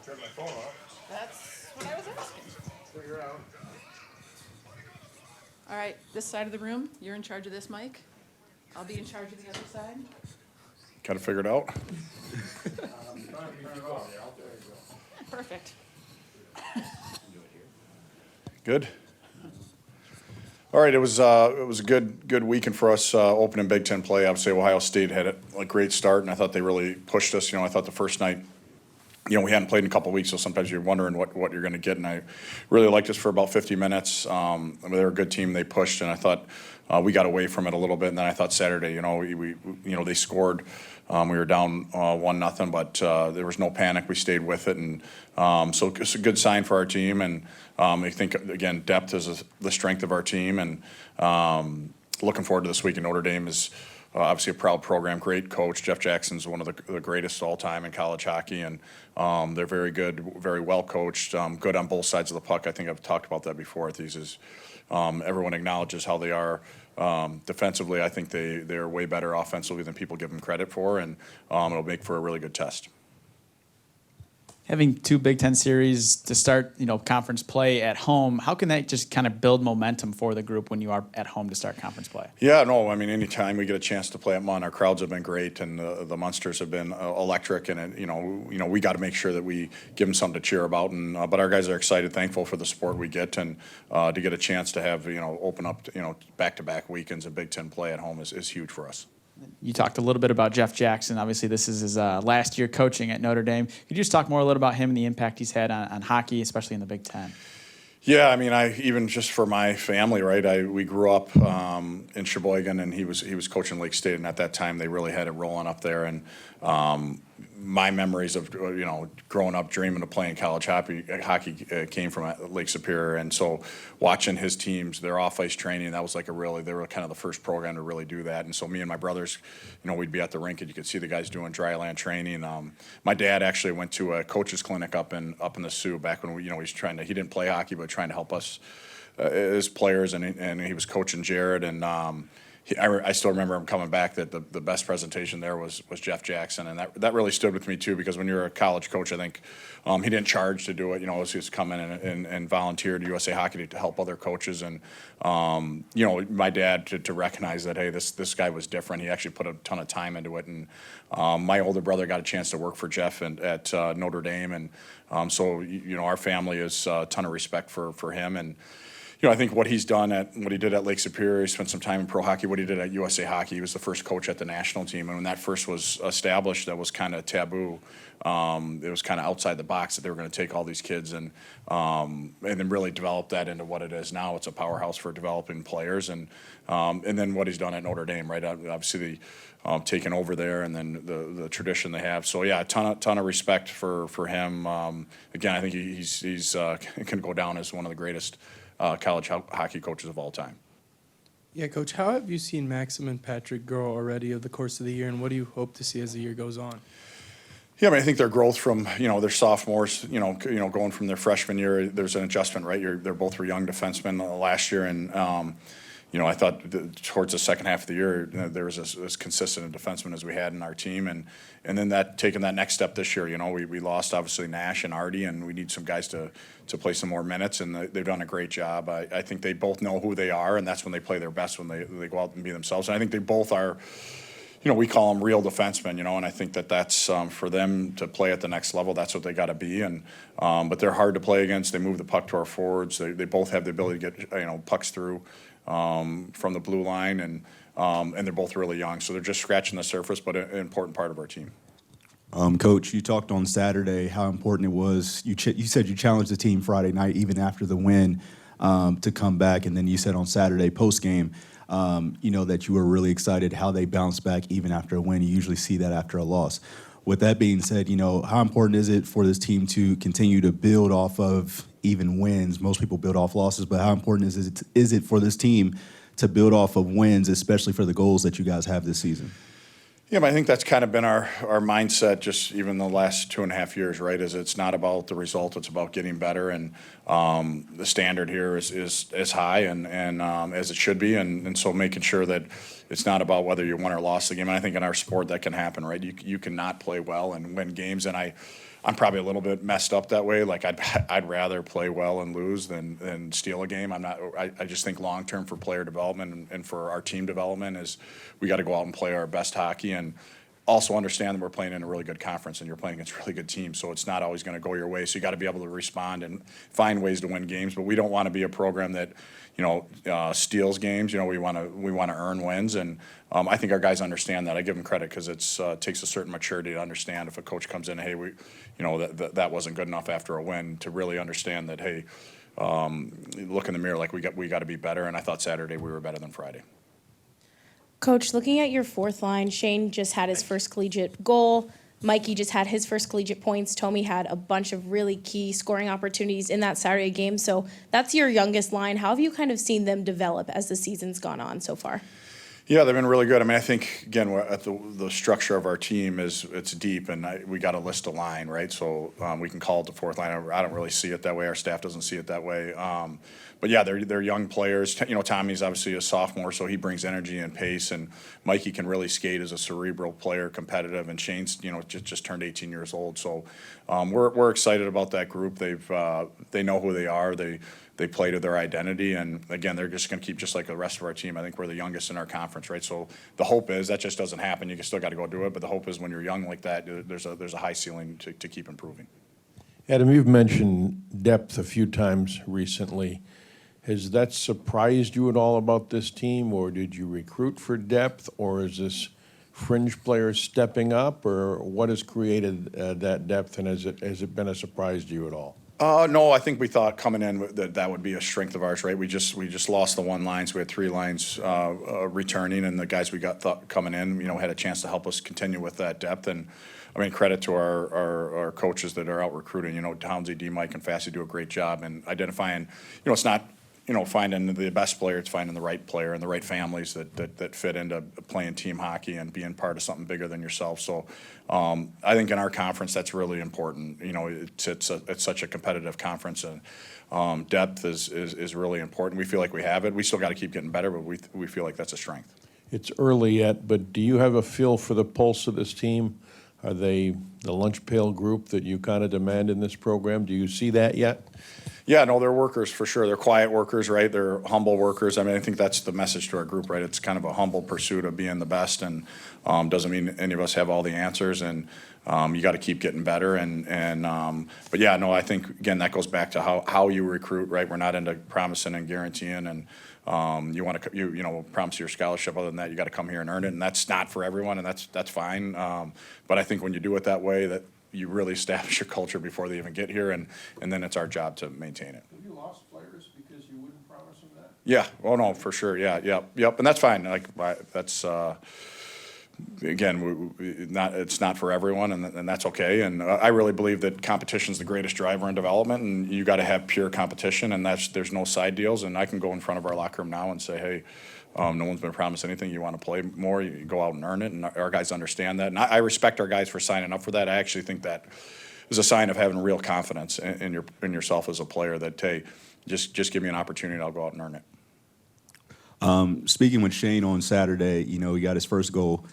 Turn my phone off. That's what I was asking. Figure out. All right, this side of the room, you're in charge of this mic. I'll be in charge of the other side. Got it figured out? Perfect. Good. All right, it was a good weekend for us opening Big Ten play. Obviously, Ohio State had a great start, and I thought they really pushed us. I thought the first night, we hadn't played in a couple of weeks, so sometimes you're wondering what you're going to get. And I really liked us for about 50 minutes. They were a good team. They pushed, and I thought we got away from it a little bit. And then I thought Saturday, we they scored. We were down 1-0, but there was no panic. We stayed with it, and so it's a good sign for our team. And I think again, depth is the strength of our team, and looking forward to this week. Notre Dame is obviously a proud program, great coach. Jeff Jackson's one of the greatest all time in college hockey, and they're very good, very well coached, good on both sides of the puck. I think I've talked about that before. Everyone acknowledges how they are defensively. I think they're way better offensively than people give them credit for, and it'll make for a really good test. Having two Big Ten series to start, conference play at home, how can that just kind of build momentum for the group when you are at home to start conference play? Yeah, no, anytime we get a chance to play at Munn, our crowds have been great, and the Munsters have been electric, and we got to make sure that we give them something to cheer about. And but our guys are excited, thankful for the support we get, and to get a chance to have open up back-to-back weekends of Big Ten play at home is huge for us. You talked a little bit about Jeff Jackson. Obviously, this is his last year coaching at Notre Dame. Could you just talk more a little about him and the impact he's had on hockey, especially in the Big Ten? Yeah, I even just for my family, right? We grew up in Sheboygan, and he was coaching Lake State, and at that time they really had it rolling up there. And my memories of growing up dreaming of playing college hockey came from Lake Superior, and so watching his teams, their off-ice training, that was they were kind of the first program to really do that. And so me and my brothers, we'd be at the rink, and you could see the guys doing dry land training. My dad actually went to a coaches clinic up in the Sioux back when he didn't play hockey, but trying to help us as players, and he was coaching Jared, and I still remember him coming back that the best presentation there was Jeff Jackson, and that really stood with me too, because when you're a college coach, I think he didn't charge to do it. He was just come in and volunteered to USA Hockey to help other coaches, and my dad to recognize that, hey, this guy was different. He actually put a ton of time into it, and my older brother got a chance to work for Jeff at Notre Dame, and so our family is a ton of respect for him. And I think what he did at Lake Superior, he spent some time in pro hockey. What he did at USA Hockey, he was the first coach at the national team. And when that first was established, that was kind of taboo. It was kind of outside the box that they were going to take all these kids and then really develop that into what it is now. It's a powerhouse for developing players. And then what he's done at Notre Dame, right? Obviously, taking over there, and then the tradition they have. So yeah, a ton of respect for him. Again, I think he's can go down as one of the greatest college hockey coaches of all time. Yeah, Coach, how have you seen Maxim and Patrick grow already over the course of the year, and what do you hope to see as the year goes on? Yeah, I think their growth from their sophomores, going from their freshman year, there's an adjustment, right? They're both young defensemen last year, and I thought towards the second half of the year there was as consistent a defenseman as we had in our team, and then taking that next step this year. We lost obviously Nash and Artie, and we need some guys to play some more minutes, and they've done a great job. I think they both know who they are, and that's when they play their best, when they go out and be themselves. And I think they both are. We call them real defensemen, and I think that's for them to play at the next level. That's what they got to be, and but they're hard to play against. They move the puck to our forwards. They both have the ability to get pucks through from the blue line, and they're both really young, so they're just scratching the surface, but an important part of our team. Coach, you talked on Saturday how important it was. You said you challenged the team Friday night, even after the win, to come back, and then you said on Saturday post game, that you were really excited how they bounced back even after a win. You usually see that after a loss. With that being said, how important is it for this team to continue to build off of even wins? Most people build off losses, but how important is it for this team to build off of wins, especially for the goals that you guys have this season? Yeah, but I think that's kind of been our mindset just even the last 2.5 years, right? It's not about the result, it's about getting better, and the standard here is high and as it should be, and so making sure that it's not about whether you won or lost the game. And I think in our sport that can happen, right? You cannot play well and win games, and I'm probably a little bit messed up that way. Like I'd rather play well and lose than steal a game. I just think long term for player development and for our team development is we got to go out and play our best hockey and also understand that we're playing in a really good conference and you're playing against really good teams. So it's not always going to go your way. So you got to be able to respond and find ways to win games. But we don't want to be a program that steals games. We want to earn wins, and I think our guys understand that. I give them credit because it takes a certain maturity to understand if a coach comes in, hey, that wasn't good enough after a win, to really understand that, hey, look in the mirror, like we got to be better. And I thought Saturday we were better than Friday. Coach, looking at your fourth line, Shane just had his first collegiate goal. Mikey just had his first collegiate points. Tommy had a bunch of really key scoring opportunities in that Saturday game. So that's your youngest line. How have you kind of seen them develop as the season's gone on so far? Yeah, they've been really good. I mean, I think, again, at the structure of our team it's deep, and we got to list a line, right? So we can call it the fourth line. I don't really see it that way. Our staff doesn't see it that way. But yeah, they're young players. Tommy's obviously a sophomore, so he brings energy and pace, and Mikey can really skate as a cerebral player, competitive, and Shane's just turned 18 years old. So we're excited about that group. They know who they are. They play to their identity, and again, they're just going to keep just like the rest of our team. I think we're the youngest in our conference, right? So the hope is that just doesn't happen. You still got to go do it, but the hope is when you're young like that, there's a high ceiling to keep improving. Adam, you've mentioned depth a few times recently. Has that surprised you at all about this team, or did you recruit for depth, or is this fringe players stepping up, or what has created that depth, and has it been a surprise to you at all? No, I think we thought coming in that would be a strength of ours, right? We just lost the one line, so we had three lines returning, and the guys we thought coming in, had a chance to help us continue with that depth. And I mean, credit to our coaches that are out recruiting. Townsy, D. Mike, and Fassy do a great job in identifying. It's not finding the best player, it's finding the right player and the right families that fit into playing team hockey and being part of something bigger than yourself. So I think in our conference, that's really important. It's such a competitive conference, and depth is really important. We feel like we have it. We still got to keep getting better, but we feel like that's a strength. It's early yet, but do you have a feel for the pulse of this team? Are they the lunch pail group that you kind of demand in this program? Do you see that yet? Yeah, no, they're workers for sure. They're quiet workers, right? They're humble workers. I mean, I think that's the message to our group, right? It's kind of a humble pursuit of being the best, and doesn't mean any of us have all the answers, and you got to keep getting better. But yeah, no, I think again that goes back to how you recruit, right? We're not into promising and guaranteeing, and you want to promise your scholarship. Other than that, you got to come here and earn it, and that's not for everyone, and that's fine. But I think when you do it that way, that you really establish your culture before they even get here, and then it's our job to maintain it. Have you lost players because you wouldn't promise them that? Yeah, oh no, for sure, yeah, yep, and that's fine, like, that's, again, it's not for everyone, and that's okay, and I really believe that competition's the greatest driver in development, and you gotta have pure competition, and there's no side deals, and I can go in front of our locker room now and say, hey, no one's been promised anything. You want to play more, you go out and earn it, and our guys understand that. And I respect our guys for signing up for that. I actually think that is a sign of having real confidence in yourself as a player, that, hey, just give me an opportunity and I'll go out and earn it. Speaking with Shane on Saturday, he got his first goal.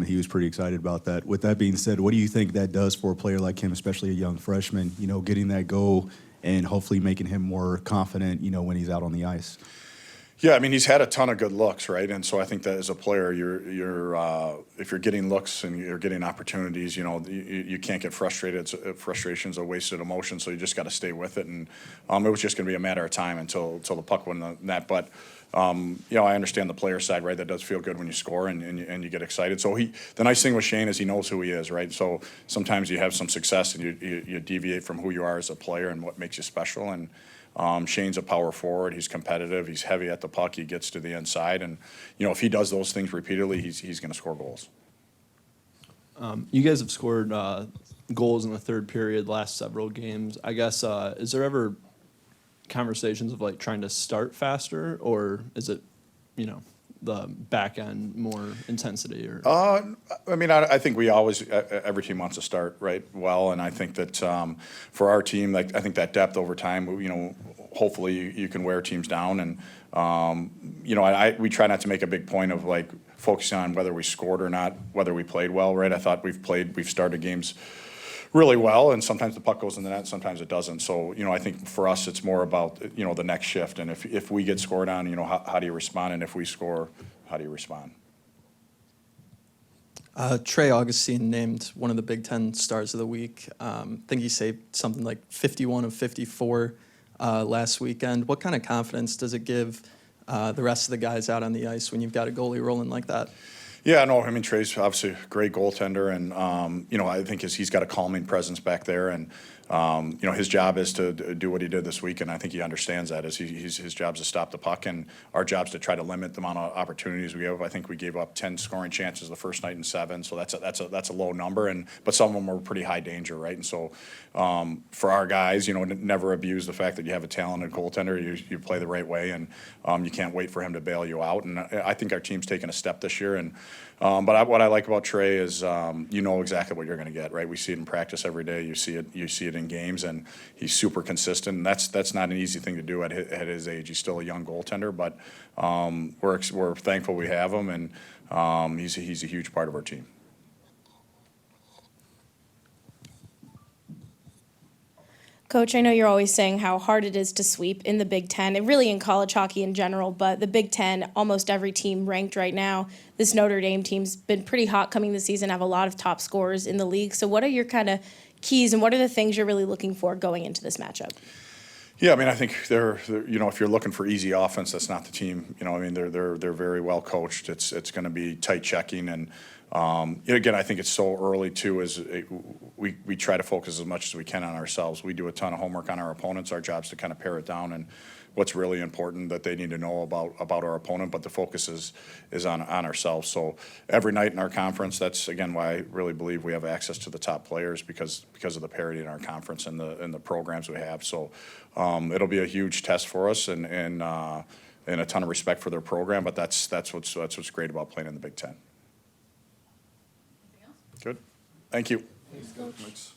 He was pretty excited about that. With that being said, what do you think that does for a player like him, especially a young freshman, getting that goal and hopefully making him more confident, when he's out on the ice? Yeah, I mean, he's had a ton of good looks, right? And so I think that as a player, if you're getting looks and you're getting opportunities, you can't get frustrated. Frustration's a wasted emotion, so you just got to stay with it. And it was just going to be a matter of time until the puck went in the net. But I understand the player side, right? That does feel good when you score and you get excited. So the nice thing with Shane is he knows who he is, right? So sometimes you have some success and you deviate from who you are as a player and what makes you special. And Shane's a power forward. He's competitive. He's heavy at the puck. He gets to the inside, and if he does those things repeatedly, he's going to score goals. You guys have scored goals in the third period last several games. I guess is there ever conversations of like trying to start faster, or is it the back end more intensity? Or I mean, I think we always every team wants to start right well, and I think that for our team, like I think that depth over time, hopefully you can wear teams down, and we try not to make a big point of like focusing on whether we scored or not, whether we played well, right? I thought we've started games really well, and sometimes the puck goes in the net, sometimes it doesn't. So, I think for us, it's more about, the next shift. And if we get scored on, how do you respond? And if we score, how do you respond? Trey Augustine named one of the Big Ten Stars of the Week. I think he saved something like 51 of 54 last weekend. What kind of confidence does it give the rest of the guys out on the ice when you've got a goalie rolling like that? Yeah, no, I mean, Trey's obviously a great goaltender, and, I think he's got a calming presence back there, and, his job is to do what he did this week, and I think he understands that. His job is to stop the puck, and our job is to try to limit the amount of opportunities we give. I think we gave up 10 scoring chances the first night and 7, so that's a low number, but some of them were pretty high danger, right? And so for our guys, never abuse the fact that you have a talented goaltender. You play the right way, and you can't wait for him to bail you out. And I think our team's taken a step this year, and what I like about Trey is you know exactly what you're going to get, right? We see it in practice every day. You see it in games, and he's super consistent. And that's not an easy thing to do at his age. He's still a young goaltender, but we're thankful we have him, and he's a huge part of our team. Coach, I know you're always saying how hard it is to sweep in the Big Ten, and really in college hockey in general, but the Big Ten, almost every team ranked right now. This Notre Dame team's been pretty hot coming this season, have a lot of top scorers in the league. So what are your kind of keys, and what are the things you're really looking for going into this matchup? Yeah, I mean, I think they're if you're looking for easy offense, that's not the team. They're very well coached. It's going to be tight checking, and again, I think it's so early too. We try to focus as much as we can on ourselves. We do a ton of homework on our opponents. Our job's to kind of pare it down and what's really important that they need to know about our opponent. But the focus is on ourselves. So every night in our conference, that's again why I really believe we have access to the top players because of the parity in our conference and the programs we have. So it'll be a huge test for us and a ton of respect for their program. But that's what's great about playing in the Big Ten. Good. Thank you. Thanks, Coach.